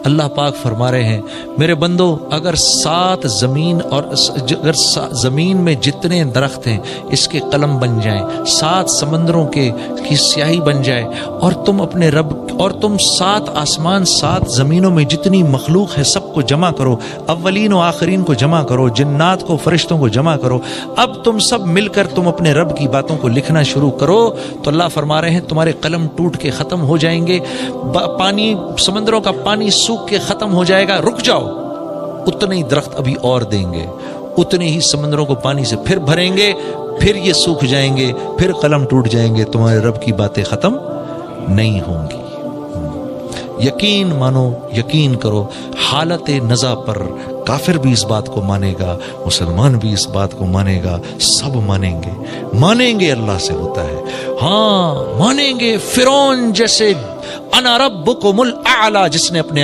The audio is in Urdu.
اللہ پاک فرما رہے ہیں میرے بندو اگر زمین میں جتنے درخت ہیں اس کے قلم بن جائیں، 7 سمندروں کی سیاہی بن جائے، اور تم اپنے رب اور تم 7 آسمان 7 زمینوں میں جتنی مخلوق ہے سب کو جمع کرو، اولین و آخرین کو جمع کرو، جنات کو فرشتوں کو جمع کرو، اب تم سب مل کر تم اپنے رب کی باتوں کو لکھنا شروع کرو، تو اللہ فرما رہے ہیں تمہارے قلم ٹوٹ کے ختم ہو جائیں گے، پانی سمندروں کا پانی سوکھ کے ختم ہو جائے گا، رک جاؤ، اتنے ہی درخت ابھی اور دیں گے، اتنے ہی سمندروں کو پانی سے پھر بھریں گے، پھر یہ سوکھ جائیں گے، پھر قلم ٹوٹ جائیں گے، تمہارے رب کی باتیں ختم نہیں ہوں گی۔ یقین مانو، یقین کرو، حالت نزا پر کافر بھی اس بات کو مانے گا، مسلمان بھی اس بات کو مانے گا، سب مانیں گے اللہ سے ہوتا ہے، ہاں مانیں گے۔ فرعون جیسے انا ربکم الاعلی جس نے اپنے